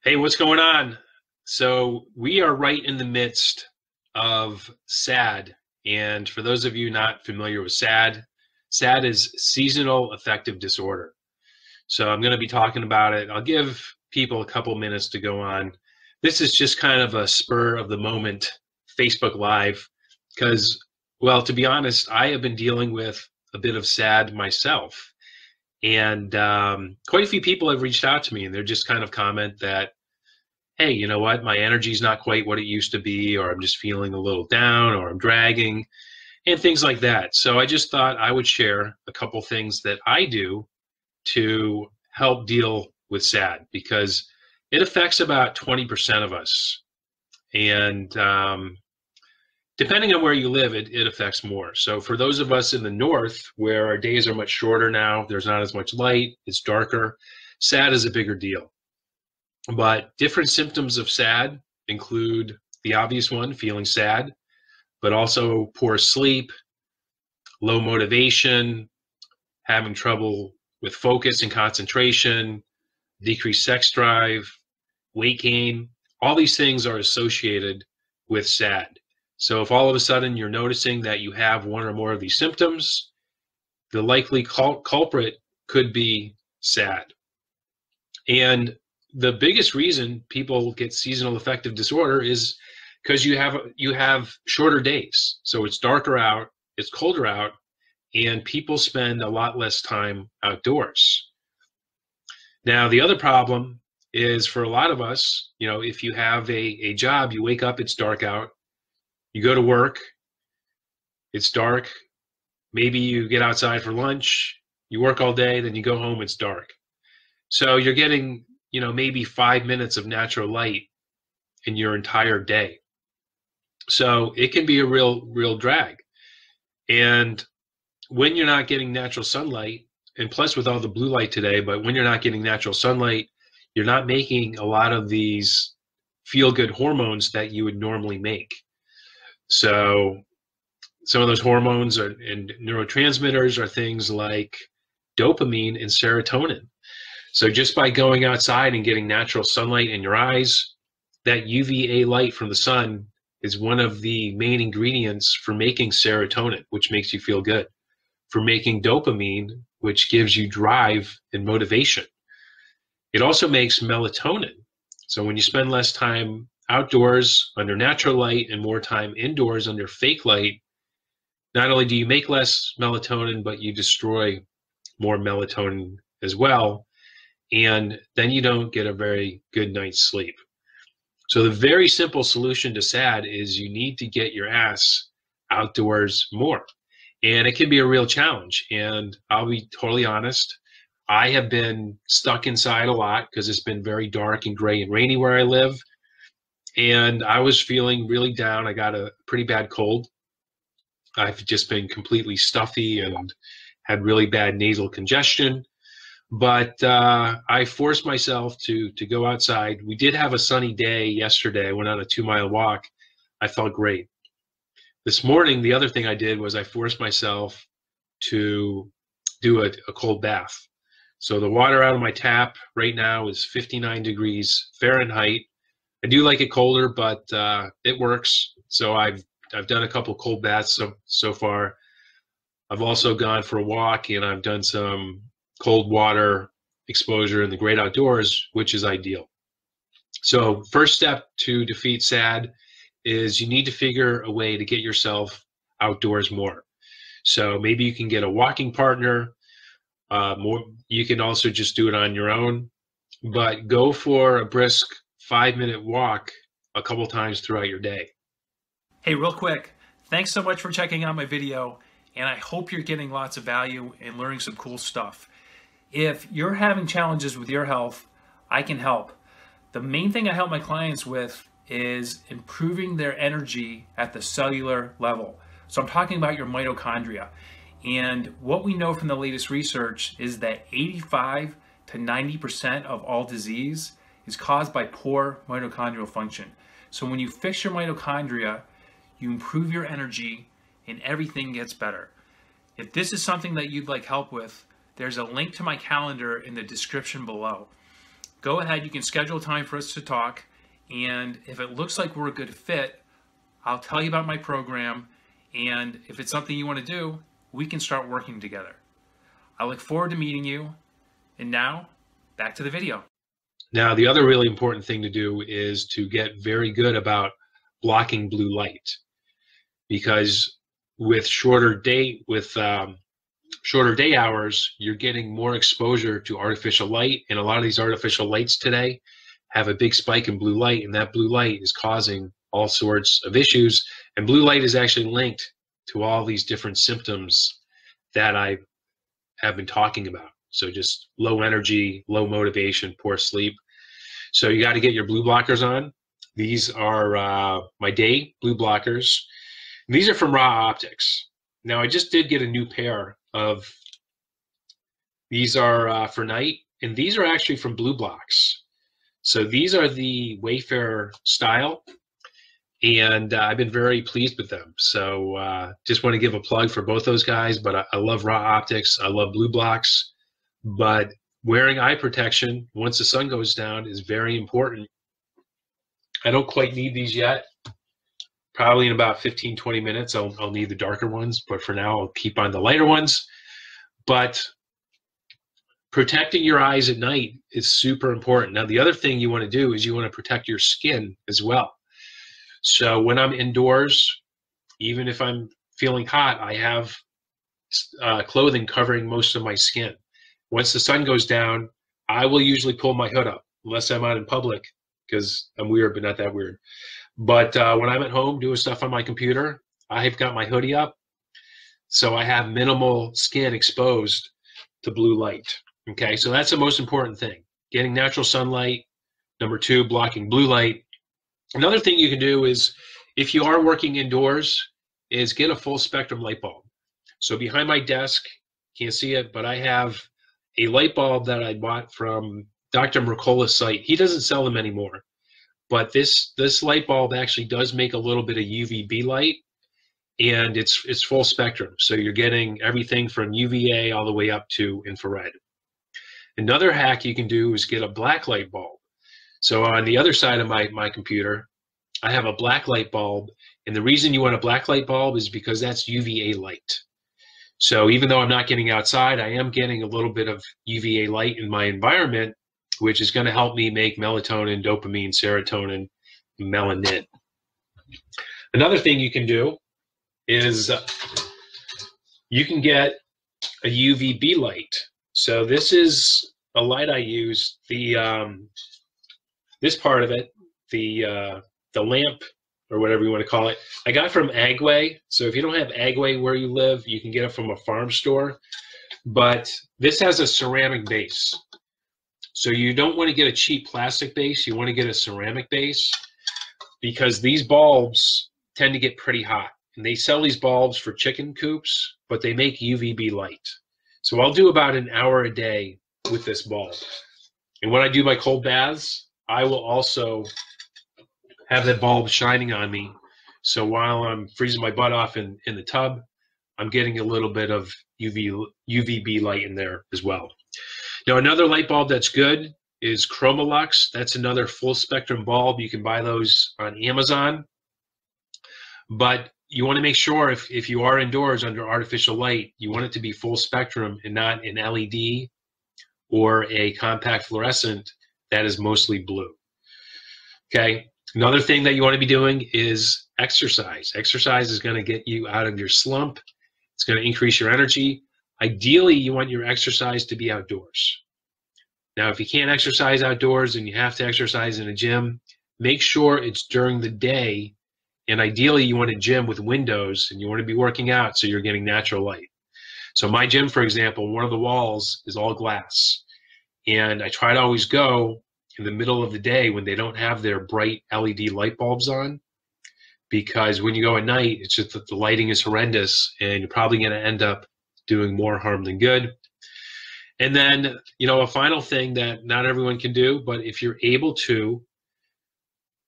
Hey, what's going on? So we are right in the midst of SAD. And for those of you not familiar with SAD, SAD is seasonal affective disorder. So I'm going to be talking about it. I'll give people a couple minutes to go on. This is just kind of a spur of the moment Facebook Live because, well, to be honest, I have been dealing with a bit of SAD myself. And quite a few people have reached out to me and they're just kind of comment that, hey, you know what, my energy's not quite what it used to be, or I'm just feeling a little down, or I'm dragging, and things like that. So I just thought I would share a couple things that I do to help deal with SAD because it affects about 20% of us. And depending on where you live, it affects more. So for those of us in the north, where our days are much shorter now, there's not as much light, it's darker, SAD is a bigger deal. But different symptoms of SAD include the obvious one, feeling sad, but also poor sleep, low motivation, having trouble with focus and concentration, decreased sex drive, weight gain. All these things are associated with SAD. So if all of a sudden you're noticing that you have one or more of these symptoms, the likely culprit could be SAD. And the biggest reason people get seasonal affective disorder is because you have shorter days. So it's darker out, it's colder out, and people spend a lot less time outdoors. Now, the other problem is for a lot of us, you know, if you have a job, you wake up, it's dark out, you go to work, it's dark, maybe you get outside for lunch, you work all day, then you go home, it's dark. So you're getting, you know, maybe 5 minutes of natural light in your entire day. So it can be a real drag. And when you're not getting natural sunlight, and plus with all the blue light today, but when you're not getting natural sunlight, you're not making a lot of these feel-good hormones that you would normally make. So some of those hormones and neurotransmitters are things like dopamine and serotonin. So just by going outside and getting natural sunlight in your eyes, that UVA light from the sun is one of the main ingredients for making serotonin, which makes you feel good, for making dopamine, which gives you drive and motivation. It also makes melatonin. So when you spend less time outdoors under natural light and more time indoors under fake light, not only do you make less melatonin, but you destroy more melatonin as well. And then you don't get a very good night's sleep. So the very simple solution to SAD is you need to get your ass outdoors more. And it can be a real challenge. And I'll be totally honest, I have been stuck inside a lot because it's been very dark and gray and rainy where I live. And I was feeling really down. I got a pretty bad cold. I've just been completely stuffy and had really bad nasal congestion. But I forced myself to go outside. We did have a sunny day yesterday. I went on a 2-mile walk. I felt great. This morning, the other thing I did was I forced myself to do a cold bath. So the water out of my tap right now is 59 degrees Fahrenheit. I do like it colder, but it works. So I've done a couple cold baths so far. I've also gone for a walk and I've done some cold water exposure in the great outdoors, which is ideal. So first step to defeat SAD is you need to figure a way to get yourself outdoors more. So maybe you can get a walking partner. You can also just do it on your own, but go for a brisk 5-minute walk a couple times throughout your day. Hey, real quick, thanks so much for checking out my video, and I hope you're getting lots of value and learning some cool stuff. If you're having challenges with your health, I can help. The main thing I help my clients with is improving their energy at the cellular level. So I'm talking about your mitochondria. And what we know from the latest research is that 85 to 90% of all disease is caused by poor mitochondrial function. So when you fix your mitochondria, you improve your energy and everything gets better. If this is something that you'd like help with, there's a link to my calendar in the description below. go ahead, you can schedule time for us to talk, and if it looks like we're a good fit, I'll tell you about my program, and if it's something you want to do, we can start working together. I look forward to meeting you, and now, back to the video. Now, the other really important thing to do is to get very good about blocking blue light, because with shorter day hours, you're getting more exposure to artificial light, and a lot of these artificial lights today have a big spike in blue light, and that blue light is causing all sorts of issues. And blue light is actually linked to all these different symptoms that I have been talking about. So just low energy, low motivation, poor sleep. So you got to get your blue blockers on. These are my day blue blockers. And these are from Raw Optics. Now, I just did get a new pair of, these are for night, and these are actually from Blue Blocks. So these are the Wayfarer style, and I've been very pleased with them. So just want to give a plug for both those guys, but I love Raw Optics. I love Blue Blocks, but wearing eye protection once the sun goes down is very important. I don't quite need these yet. Probably in about 15, 20 minutes, I'll need the darker ones, but for now, I'll keep on the lighter ones. But protecting your eyes at night is super important. Now, the other thing you want to do is you want to protect your skin as well. So when I'm indoors, even if I'm feeling hot, I have clothing covering most of my skin. Once the sun goes down, I will usually pull my hood up, unless I'm out in public, because I'm weird, but not that weird. But when I'm at home doing stuff on my computer, I've got my hoodie up, so I have minimal skin exposed to blue light. Okay, so that's the most important thing, getting natural sunlight. Number two, blocking blue light. Another thing you can do is, if you are working indoors, is get a full spectrum light bulb. So behind my desk, can't see it, but I have a light bulb that I bought from Dr. Mercola's site. He doesn't sell them anymore. But this light bulb actually does make a little bit of UVB light, and it's full spectrum. So you're getting everything from UVA all the way up to infrared. Another hack you can do is get a black light bulb. So on the other side of my computer, I have a black light bulb, and the reason you want a black light bulb is because that's UVA light. So even though I'm not getting outside, I am getting a little bit of UVA light in my environment, which is going to help me make melatonin, dopamine, serotonin, melanin. Another thing you can do is you can get a UVB light. So this is a light I use. This part of it, the lamp, or whatever you want to call it, I got from Agway. So if you don't have Agway where you live, you can get it from a farm store. But this has a ceramic base. So you don't want to get a cheap plastic base. You want to get a ceramic base, because these bulbs tend to get pretty hot. And they sell these bulbs for chicken coops, but they make UVB light. So I'll do about an hour a day with this bulb. And when I do my cold baths, I will also have that bulb shining on me. So while I'm freezing my butt off in the tub, I'm getting a little bit of UVB light in there as well. Now, another light bulb that's good is Chromolux. That's another full spectrum bulb. You can buy those on Amazon. But you want to make sure if you are indoors under artificial light, you want it to be full spectrum and not an LED or a compact fluorescent that is mostly blue. Okay. Another thing that you want to be doing is exercise. Exercise is going to get you out of your slump. It's going to increase your energy. Ideally, you want your exercise to be outdoors. Now, if you can't exercise outdoors and you have to exercise in a gym, make sure it's during the day. And ideally, you want a gym with windows, and you want to be working out so you're getting natural light. So my gym, for example, one of the walls is all glass. And I try to always go in the middle of the day when they don't have their bright LED light bulbs on, because when you go at night, it's just that the lighting is horrendous, and you're probably going to end up doing more harm than good. And then, you know, a final thing that not everyone can do, but if you're able to,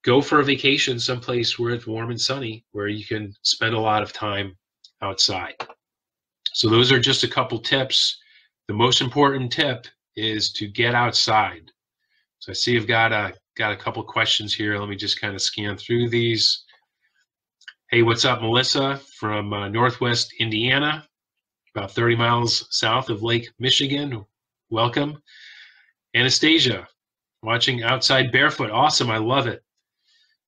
go for a vacation someplace where it's warm and sunny, where you can spend a lot of time outside. So those are just a couple tips. The most important tip is to get outside. So I see I've got a couple questions here. Let me just kind of scan through these. Hey, what's up, Melissa from Northwest Indiana, about 30 miles south of Lake Michigan. Welcome. Anastasia, watching outside barefoot. Awesome, I love it.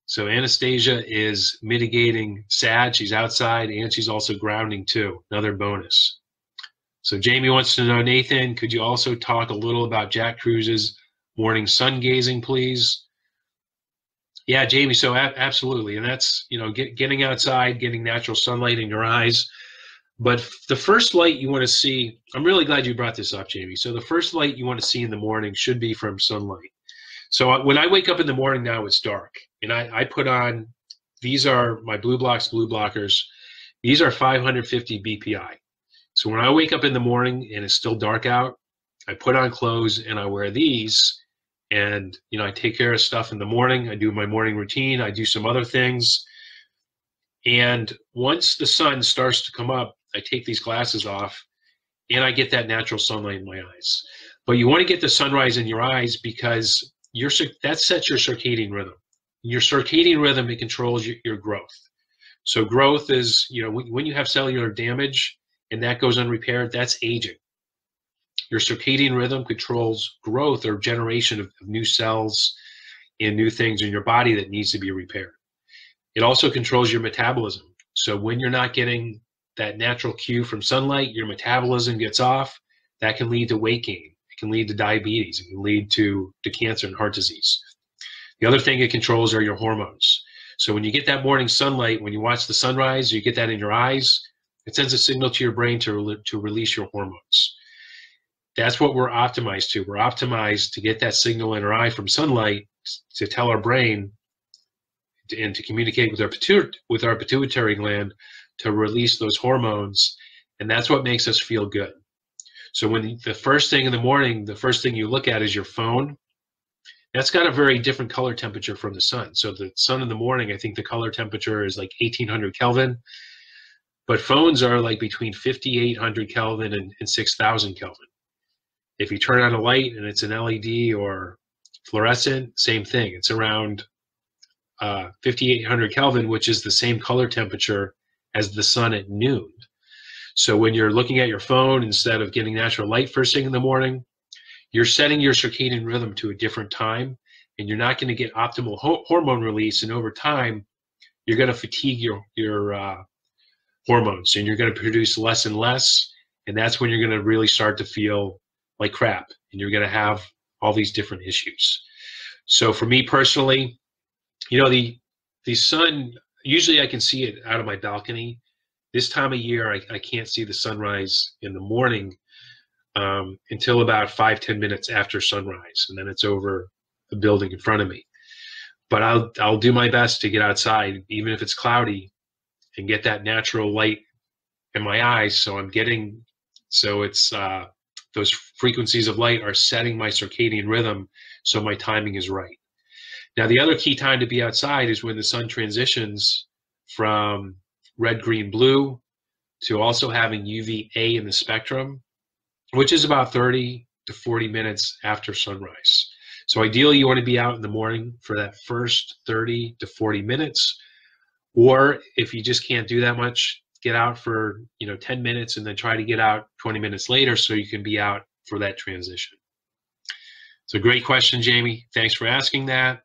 So Anastasia is mitigating SAD. She's outside, and she's also grounding too. Another bonus. So Jamie wants to know, Nathan, could you also talk a little about Jack Cruse's morning sun gazing, please? Yeah, Jamie, so absolutely. And that's, getting outside, getting natural sunlight in your eyes. But the first light you want to see, I'm really glad you brought this up, Jamie. So the first light you want to see in the morning should be from sunlight. So when I wake up in the morning now, it's dark. And I put on, these are my blue blockers. These are 550 BPI. So when I wake up in the morning and it's still dark out, I put on clothes and I wear these. And, I take care of stuff in the morning. I do my morning routine. I do some other things. And once the sun starts to come up, I take these glasses off and I get that natural sunlight in my eyes. But you want to get the sunrise in your eyes because that sets your circadian rhythm. Your circadian rhythm, it controls your growth. So growth is, when you have cellular damage and that goes unrepaired, that's aging. Your circadian rhythm controls growth or generation of new cells and new things in your body that needs to be repaired. It also controls your metabolism. So when you're not getting that natural cue from sunlight, your metabolism gets off. That can lead to weight gain. It can lead to diabetes. It can lead to cancer and heart disease. The other thing it controls are your hormones. So when you get that morning sunlight, when you watch the sunrise, you get that in your eyes, it sends a signal to your brain to release your hormones. That's what we're optimized to. We're optimized to get that signal in our eye from sunlight to tell our brain and to communicate with our pituitary gland to release those hormones, and that's what makes us feel good. So when the first thing in the morning, the first thing you look at is your phone, that's got a very different color temperature from the sun. So the sun in the morning, I think the color temperature is like 1800 Kelvin, but phones are like between 5800 Kelvin and 6000 Kelvin. If you turn on a light and it's an LED or fluorescent, same thing. It's around 5800 Kelvin, which is the same color temperature as the sun at noon. So when you're looking at your phone, instead of getting natural light first thing in the morning, you're setting your circadian rhythm to a different time, and you're not going to get optimal hormone release. And over time, you're going to fatigue your hormones, and you're going to produce less and less. And that's when you're going to really start to feel like crap, and you're going to have all these different issues. So for me personally, the sun, usually I can see it out of my balcony. This time of year, I can't see the sunrise in the morning until about 5-10 minutes after sunrise, and then it's over the building in front of me. But I'll do my best to get outside, even if it's cloudy, and get that natural light in my eyes. So it's those frequencies of light are setting my circadian rhythm, so my timing is right. Now, the other key time to be outside is when the sun transitions from red, green, blue to also having UVA in the spectrum, which is about 30 to 40 minutes after sunrise. So ideally, you want to be out in the morning for that first 30 to 40 minutes, or if you just can't do that much, get out for 10 minutes and then try to get out 20 minutes later so you can be out for that transition. It's a great question, Jamie. Thanks for asking that.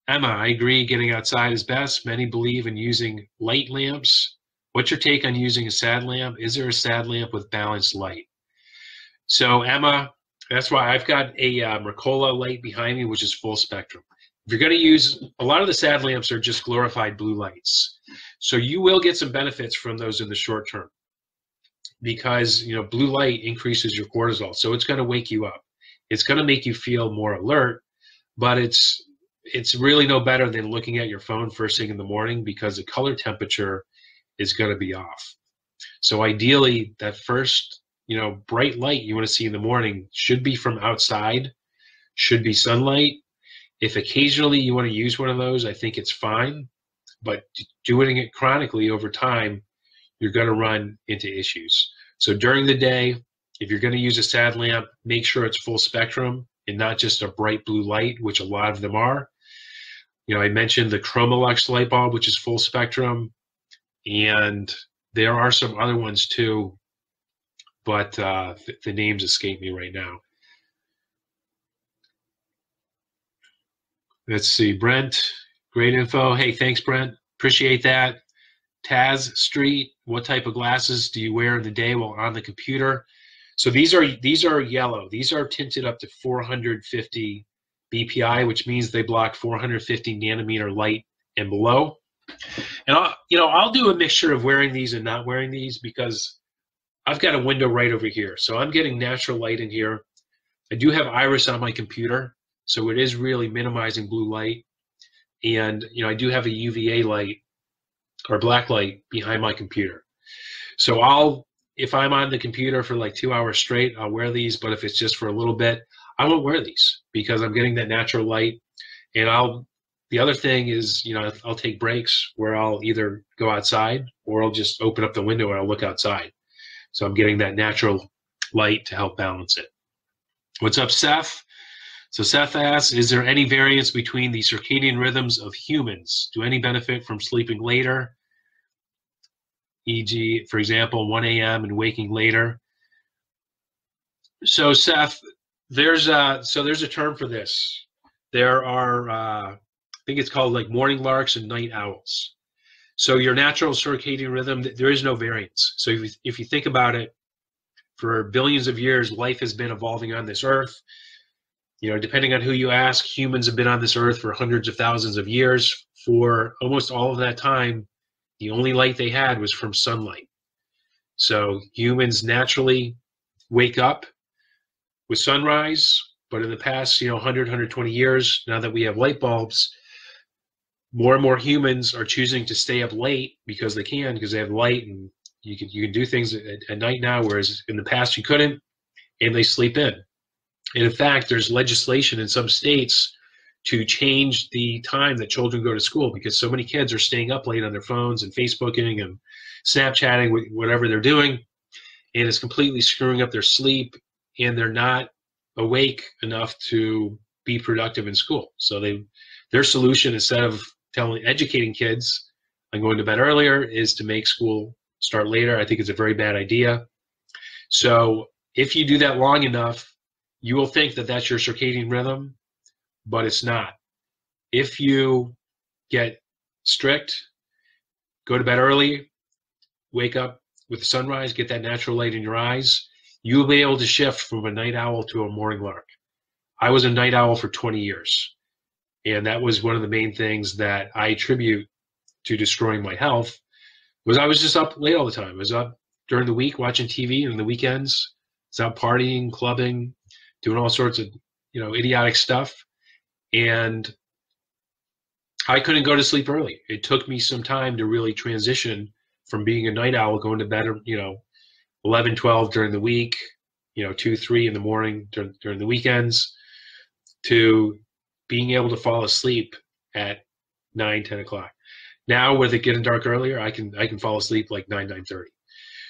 Emma, I agree, getting outside is best. Many believe in using light lamps. What's your take on using a SAD lamp? Is there a SAD lamp with balanced light? So Emma, that's why I've got a Mercola light behind me, which is full spectrum. If you're going to use, a lot of the SAD lamps are just glorified blue lights. So you will get some benefits from those in the short term because, blue light increases your cortisol. So it's going to wake you up. It's going to make you feel more alert, but it's really no better than looking at your phone first thing in the morning because the color temperature is going to be off. So ideally, that first, bright light you want to see in the morning should be from outside, should be sunlight. If occasionally you want to use one of those, I think it's fine, but doing it chronically over time, you're going to run into issues. So during the day, if you're going to use a SAD lamp, make sure it's full spectrum. and not just a bright blue light, which a lot of them are. I mentioned the Chromolux light bulb, which is full spectrum, and there are some other ones too, but the names escape me right now. Let's see, Brent, great info. Hey, thanks, Brent. Appreciate that. Taz Street, what type of glasses do you wear in the day while on the computer? So these are yellow. These are tinted up to 450 BPI, which means they block 450 nanometer light and below. And I'll do a mixture of wearing these and not wearing these because I've got a window right over here. So I'm getting natural light in here. I do have iris on my computer, so it is really minimizing blue light. And I do have a UVA light or black light behind my computer. So if I'm on the computer for like 2 hours straight, I'll wear these. But if it's just for a little bit, I won't wear these because I'm getting that natural light. And the other thing is, I'll take breaks where I'll either go outside or I'll just open up the window and I'll look outside. So I'm getting that natural light to help balance it. What's up, Seth? So Seth asks, is there any variance between the circadian rhythms of humans? Do any benefit from sleeping later? E.g., for example, 1 a.m. and waking later. So Seth, there's a term for this. There are, I think it's called like morning larks and night owls. So your natural circadian rhythm, there is no variance. So if you think about it, for billions of years, life has been evolving on this earth. Depending on who you ask, humans have been on this earth for hundreds of thousands of years. For almost all of that time, the only light they had was from sunlight. So humans naturally wake up with sunrise, but in the past, 100, 120 years, now that we have light bulbs, more and more humans are choosing to stay up late because they have light, and you can do things at night now, whereas in the past you couldn't, and they sleep in. And in fact, there's legislation in some states to change the time that children go to school because so many kids are staying up late on their phones and Facebooking and Snapchatting, whatever they're doing, and it's completely screwing up their sleep, and they're not awake enough to be productive in school. So their solution, instead of educating kids on going to bed earlier, is to make school start later. I think it's a very bad idea. So if you do that long enough, you will think that that's your circadian rhythm, but it's not. If you get strict, go to bed early, wake up with the sunrise, get that natural light in your eyes, you will be able to shift from a night owl to a morning lark. I was a night owl for 20 years, and that was one of the main things that I attribute to destroying my health, was I was just up late all the time. I was up during the week watching TV, and on the weekends, I was out partying, clubbing, doing all sorts of idiotic stuff, and I couldn't go to sleep early. It took me some time to really transition from being a night owl, going to bed 11, 12 during the week, 2, 3 in the morning during the weekends, to being able to fall asleep at 9, 10 o'clock. Now, with it getting dark earlier, I can fall asleep like 9, 9:30.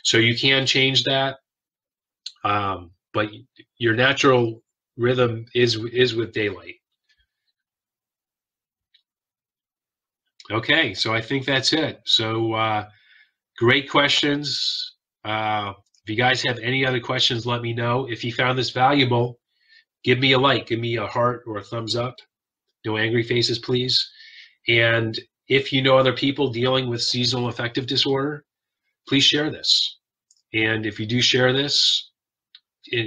So you can change that, but your natural rhythm is with daylight. Okay, so I think that's it. So great questions. If you guys have any other questions, let me know. If you found this valuable, give me a like, give me a heart or a thumbs up. No angry faces, please. And if you know other people dealing with seasonal affective disorder, please share this. And if you do share this,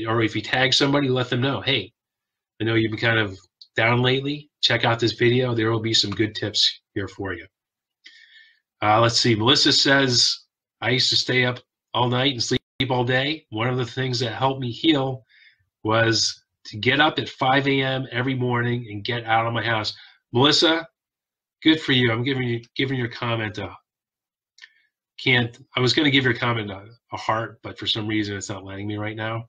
or if you tag somebody, let them know, hey, I know you've been kind of down lately. Check out this video. There will be some good tips here for you. Let's see. Melissa says, I used to stay up all night and sleep all day. One of the things that helped me heal was to get up at 5 a.m. every morning and get out of my house. Melissa, good for you. I'm giving your comment I was going to give your comment a heart, but for some reason it's not letting me right now.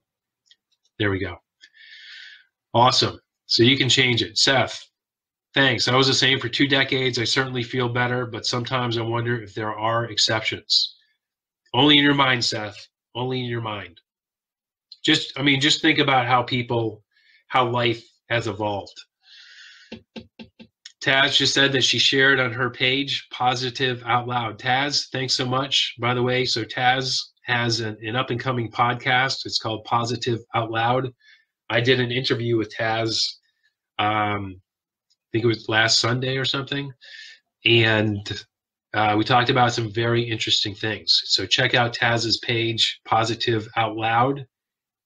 There we go. Awesome. So you can change it. Seth, thanks. I was the same for 2 decades. I certainly feel better, but sometimes I wonder if there are exceptions. Only in your mind, Seth. Only in your mind. Just think about how how life has evolved. Taz just said that she shared on her page, Positive Out Loud. Taz, thanks so much, by the way. So Taz has an up-and-coming podcast. It's called Positive Out Loud. I did an interview with Taz, I think it was last Sunday or something, and we talked about some very interesting things. So check out Taz's page, Positive Out Loud,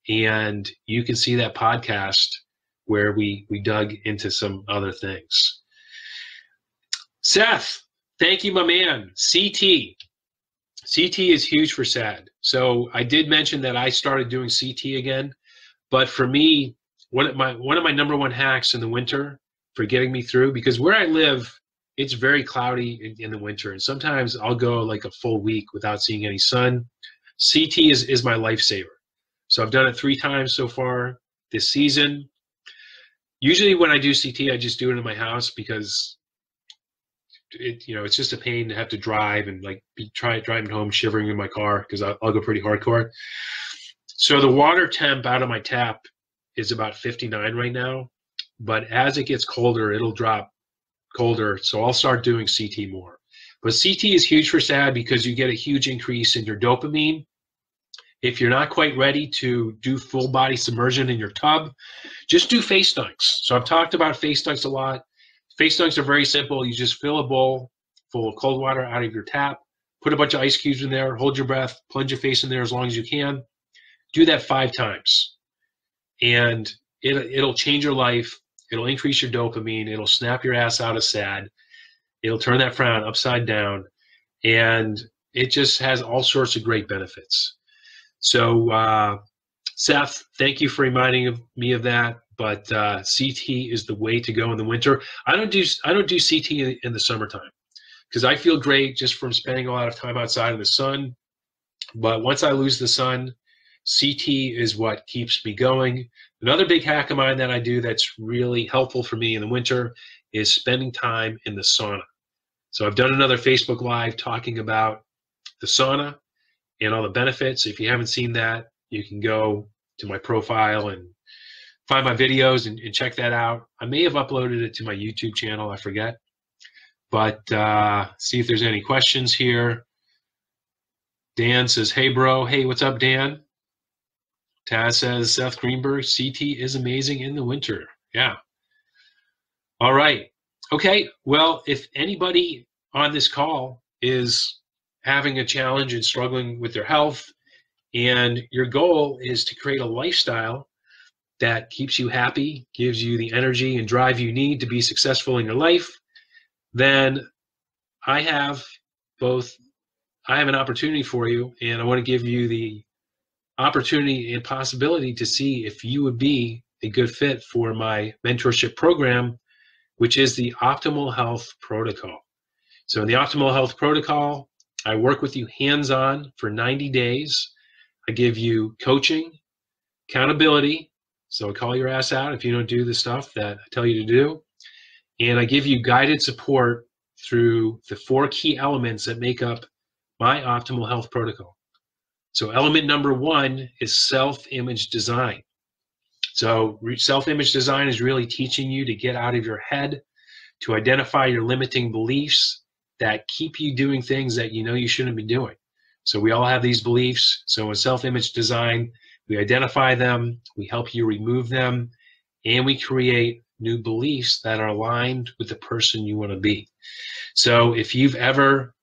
and you can see that podcast where we dug into some other things. Seth, thank you, my man. CT. CT is huge for SAD. So I did mention that I started doing CT again, but for me, one of my number one hacks in the winter for getting me through, because where I live, it's very cloudy in the winter, and sometimes I'll go like a full week without seeing any sun. CT is my lifesaver. So I've done it 3 times so far this season. Usually when I do CT, I just do it in my house because it's just a pain to have to drive and like driving home shivering in my car, because I'll go pretty hardcore. So the water temp out of my tap is about 59 right now, but as it gets colder, it'll drop colder. So I'll start doing CT more. But CT is huge for SAD because you get a huge increase in your dopamine. If you're not quite ready to do full body submersion in your tub, just do face dunks. So I've talked about face dunks a lot. Face dunks are very simple. You just fill a bowl full of cold water out of your tap, put a bunch of ice cubes in there, hold your breath, plunge your face in there as long as you can. Do that 5 times. And it'll change your life. It'll increase your dopamine. It'll snap your ass out of SAD. It'll turn that frown upside down. And it just has all sorts of great benefits. So, Seth, thank you for reminding me of that. But CT is the way to go in the winter. I don't do CT in the summertime because I feel great just from spending a lot of time outside in the sun. But once I lose the sun, CT is what keeps me going. Another big hack of mine that I do that's really helpful for me in the winter is spending time in the sauna. So I've done another Facebook Live talking about the sauna and all the benefits. If you haven't seen that, you can go to my profile and find my videos and check that out. I may have uploaded it to my YouTube channel, I forget. But see if there's any questions here. Dan says, hey, bro. Hey, what's up, Dan? Taz says, Seth Greenberg, CT is amazing in the winter. Yeah. All right. Okay. Well, if anybody on this call is having a challenge and struggling with their health, and your goal is to create a lifestyle that keeps you happy, gives you the energy and drive you need to be successful in your life, then I have an opportunity for you, and I want to give you the opportunity and possibility to see if you would be a good fit for my mentorship program, which is the Optimal Health Protocol. So in the Optimal Health Protocol, I work with you hands-on for 90 days. I give you coaching, accountability, so I call your ass out if you don't do the stuff that I tell you to do, and I give you guided support through the 4 key elements that make up my Optimal Health Protocol. So element number 1 is self-image design. So self-image design is really teaching you to get out of your head, to identify your limiting beliefs that keep you doing things that you know you shouldn't be doing. So we all have these beliefs. So in self-image design, we identify them, we help you remove them, and we create new beliefs that are aligned with the person you want to be. So if you've ever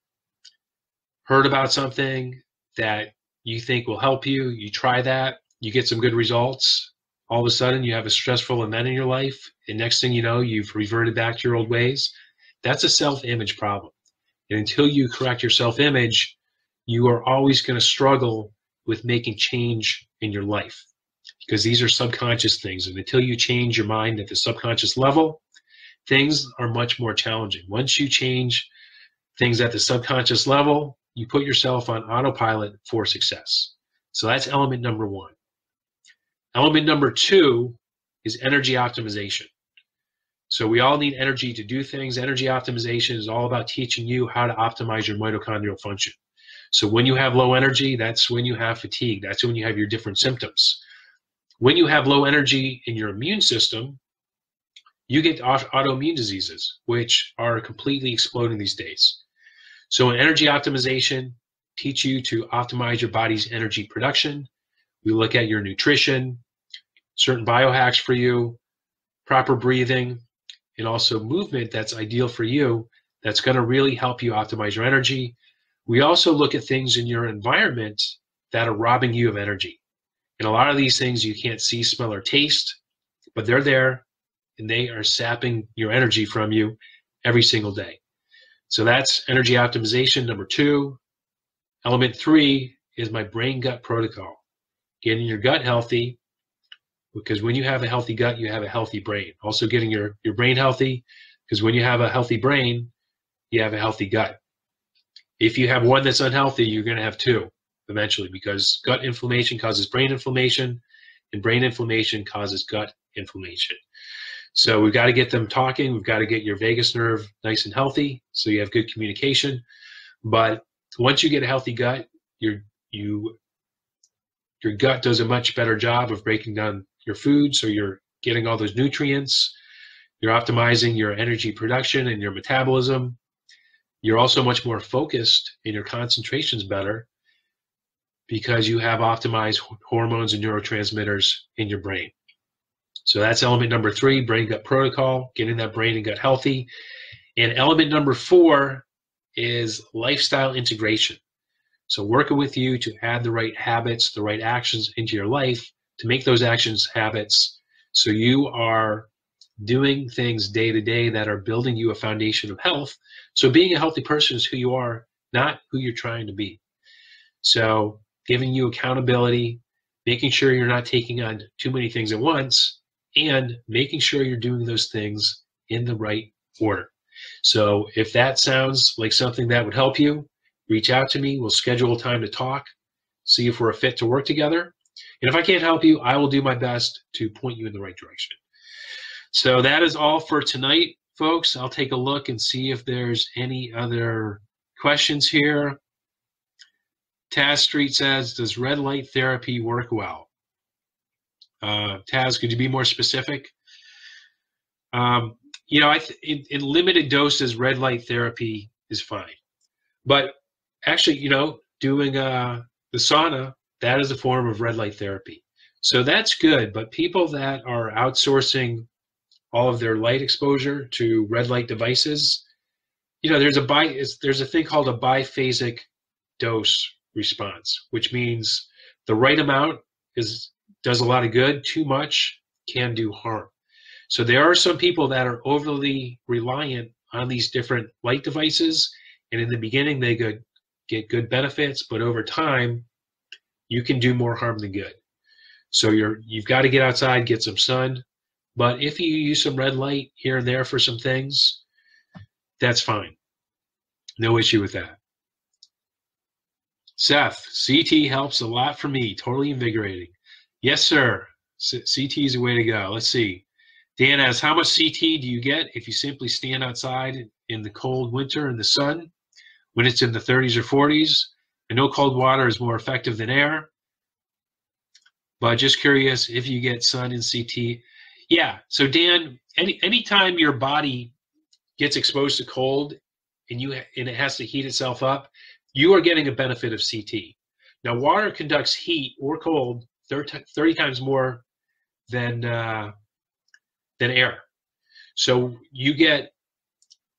heard about something that you think will help you, you try that, you get some good results, all of a sudden you have a stressful event in your life, and next thing you know, you've reverted back to your old ways. That's a self-image problem. And until you correct your self-image, you are always going to struggle with making change in your life, because these are subconscious things. And until you change your mind at the subconscious level, things are much more challenging. Once you change things at the subconscious level, you put yourself on autopilot for success. So that's element number 1. Element number 2 is energy optimization. So we all need energy to do things. Energy optimization is all about teaching you how to optimize your mitochondrial function. So when you have low energy, that's when you have fatigue. That's when you have your different symptoms. When you have low energy in your immune system, you get autoimmune diseases, which are completely exploding these days. So in energy optimization, teach you to optimize your body's energy production. We look at your nutrition, certain biohacks for you, proper breathing, and also movement that's ideal for you, that's going to really help you optimize your energy. We also look at things in your environment that are robbing you of energy. And a lot of these things you can't see, smell, or taste, but they're there, and they are sapping your energy from you every single day. So that's energy optimization, number 2. Element 3 is my brain gut protocol. Getting your gut healthy, because when you have a healthy gut, you have a healthy brain. Also getting your brain healthy, because when you have a healthy brain, you have a healthy gut. If you have one that's unhealthy, you're going to have 2 eventually, because gut inflammation causes brain inflammation, and brain inflammation causes gut inflammation. So we've got to get them talking. We've got to get your vagus nerve nice and healthy so you have good communication. But once you get a healthy gut, your gut does a much better job of breaking down your food, so you're getting all those nutrients. You're optimizing your energy production and your metabolism. You're also much more focused, and your concentration's better because you have optimized hormones and neurotransmitters in your brain. So that's element number 3, brain gut protocol, getting that brain and gut healthy. And element number 4 is lifestyle integration. So working with you to add the right habits, the right actions into your life, to make those actions habits, so you are doing things day to day that are building you a foundation of health. So being a healthy person is who you are, not who you're trying to be. So giving you accountability, making sure you're not taking on too many things at once, and making sure you're doing those things in the right order. So if that sounds like something that would help you, reach out to me. We'll schedule a time to talk, see if we're a fit to work together. And if I can't help you, I will do my best to point you in the right direction. So that is all for tonight, folks. I'll take a look and see if there's any other questions here. Taz Street says, does red light therapy work well? Taz, could you be more specific? In limited doses, red light therapy is fine. But actually, doing the sauna, that is a form of red light therapy. So that's good. But people that are outsourcing all of their light exposure to red light devices, there's a thing called a biphasic dose response, which means the right amount does a lot of good. Too much can do harm. So there are some people that are overly reliant on these different light devices, and in the beginning they get good benefits, but over time you can do more harm than good. So you've got to get outside, get some sun. But if you use some red light here and there for some things, that's fine. No issue with that. Seth, CT helps a lot for me. Totally invigorating. Yes, sir. CT is the way to go. Let's see. Dan asks, how much CT do you get if you simply stand outside in the cold winter in the sun when it's in the 30s or 40s? I know cold water is more effective than air, but just curious if you get sun in CT. Yeah, so Dan, anytime your body gets exposed to cold and it has to heat itself up, you are getting a benefit of CT. Now, water conducts heat or cold 30 times more than air. So you get,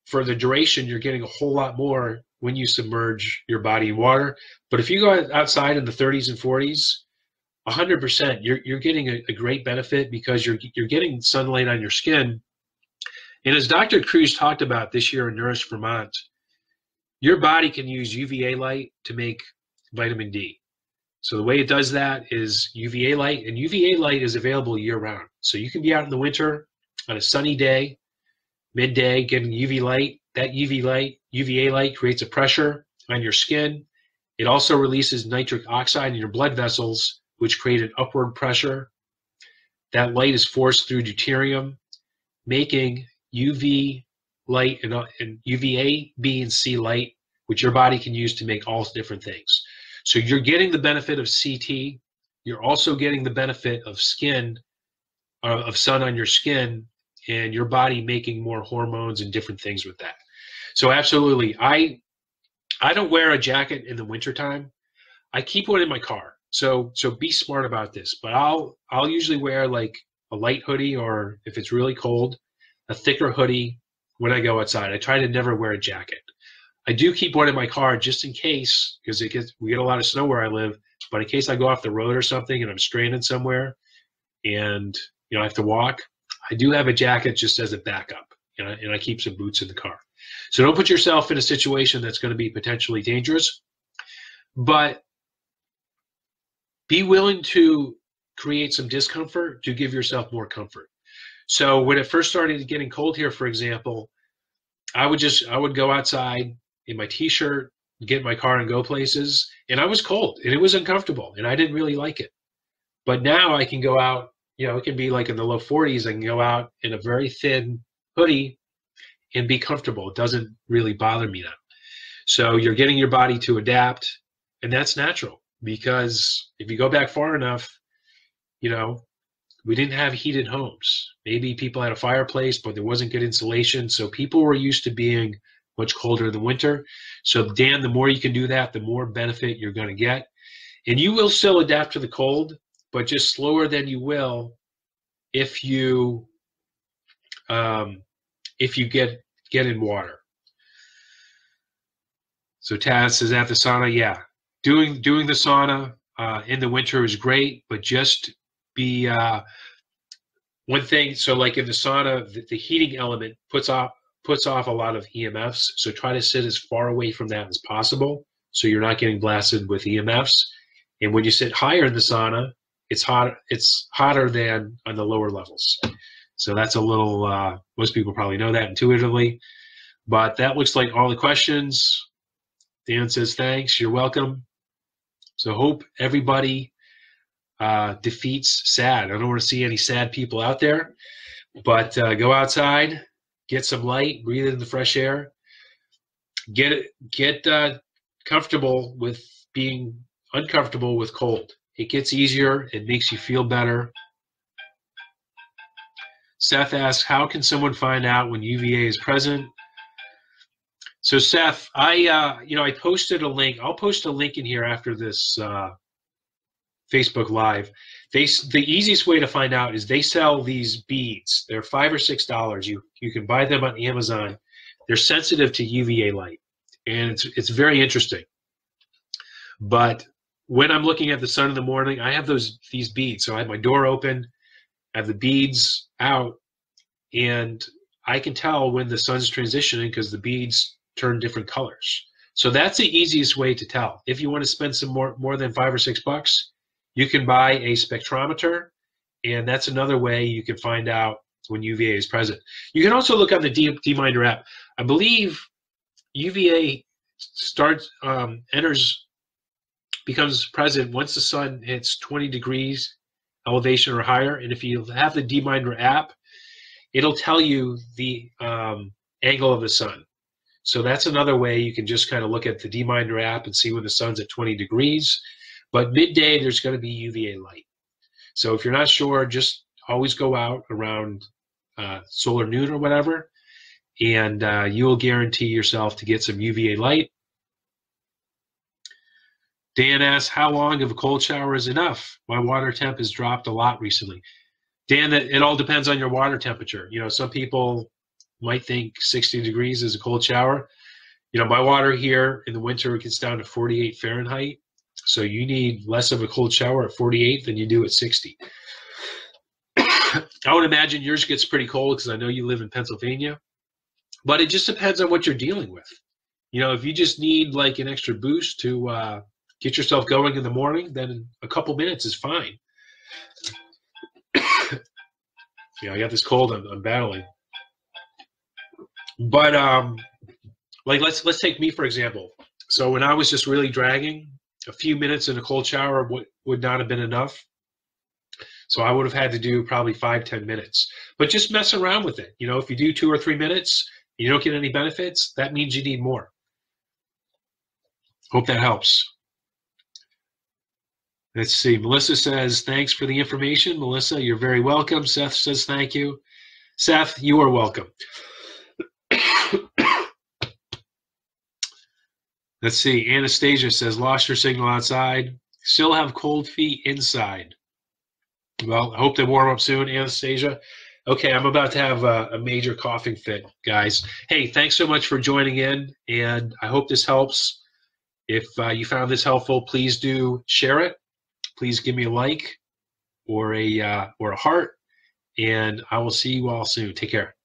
for the duration, you're getting a whole lot more when you submerge your body in water. But if you go outside in the 30s and 40s, 100%, you're getting a great benefit because you're getting sunlight on your skin. And as Dr. Cruz talked about this year in Nourish Vermont, your body can use UVA light to make vitamin D. So the way it does that is UVA light, and UVA light is available year-round. So you can be out in the winter on a sunny day, midday, getting UV light. That UVA light creates a pressure on your skin. It also releases nitric oxide in your blood vessels, which create an upward pressure. That light is forced through deuterium, making UV light and UVA, B, and C light, which your body can use to make all different things. So you're getting the benefit of CT you're also getting the benefit of skin, of sun on your skin, and your body making more hormones and different things with that. So absolutely, I don't wear a jacket in the wintertime. I keep one in my car. So be smart about this. But I'll usually wear like a light hoodie, or if it's really cold, a thicker hoodie when I go outside. I try to never wear a jacket. I do keep one in my car just in case, because we get a lot of snow where I live. But in case I go off the road or something and I'm stranded somewhere, and I have to walk, I do have a jacket just as a backup, and I keep some boots in the car. So don't put yourself in a situation that's going to be potentially dangerous, but be willing to create some discomfort to give yourself more comfort. So when it first started getting cold here, for example, I would go outside in my t-shirt, get in my car and go places, and I was cold and it was uncomfortable and I didn't really like it. But now I can go out, it can be like in the low 40s. I can go out in a very thin hoodie and be comfortable. It doesn't really bother me now. So you're getting your body to adapt, and that's natural, because if you go back far enough, we didn't have heated homes. Maybe people had a fireplace, but there wasn't good insulation. So people were used to being much colder in the winter. So Dan, the more you can do that, the more benefit you're going to get. And you will still adapt to the cold, but just slower than you will if you get in water. So Taz says, at the sauna, yeah, doing the sauna in the winter is great, but just be one thing. So like in the sauna, the heating element puts off a lot of EMFs. So try to sit as far away from that as possible, so you're not getting blasted with EMFs. And when you sit higher in the sauna, it's hotter than on the lower levels. So that's a little, most people probably know that intuitively, but that looks like all the questions. Dan says, thanks, you're welcome. So hope everybody defeats SAD. I don't want to see any sad people out there, but go outside, get some light, breathe in the fresh air, get comfortable with being uncomfortable with cold. It gets easier. It makes you feel better. Seth asks, how can someone find out when UVA is present? So Seth, I posted a link. I'll post a link in here after this Facebook Live. The easiest way to find out is they sell these beads. They're $5 or $6. You can buy them on Amazon. They're sensitive to UVA light, and it's very interesting. But when I'm looking at the sun in the morning, I have these beads. So I have my door open, I have the beads out, and I can tell when the sun's transitioning because the beads turn different colors. So that's the easiest way to tell. If you want to spend some more than $5 or $6, you can buy a spectrometer, and that's another way you can find out when UVA is present. You can also look on the D-Minder app. I believe UVA becomes present once the sun hits 20 degrees elevation or higher. And if you have the D-Minder app, it'll tell you the angle of the sun. So that's another way you can just kind of look at the D-Minder app and see when the sun's at 20 degrees. But midday, there's going to be UVA light. So if you're not sure, just always go out around solar noon or whatever, and you will guarantee yourself to get some UVA light. Dan asks, how long of a cold shower is enough? My water temp has dropped a lot recently. Dan, it all depends on your water temperature. Some people might think 60 degrees is a cold shower. My water here in the winter gets down to 48 Fahrenheit. So you need less of a cold shower at 48 than you do at 60. I would imagine yours gets pretty cold because I know you live in Pennsylvania. But it just depends on what you're dealing with. If you just need like an extra boost to get yourself going in the morning, then a couple minutes is fine. I got this cold I'm battling. But like let's take me for example. So when I was just really dragging, a few minutes in a cold shower would not have been enough. So I would have had to do probably 5-10 minutes. But just mess around with it. If you do 2 or 3 minutes, and you don't get any benefits, that means you need more. Hope that helps. Let's see. Melissa says, thanks for the information. Melissa, you're very welcome. Seth says, thank you. Seth, you are welcome. Let's see. Anastasia says, lost your signal outside. Still have cold feet inside. Well, I hope they warm up soon, Anastasia. Okay, I'm about to have a major coughing fit, guys. Hey, thanks so much for joining in, and I hope this helps. If you found this helpful, please do share it. Please give me a like or a heart, and I will see you all soon. Take care.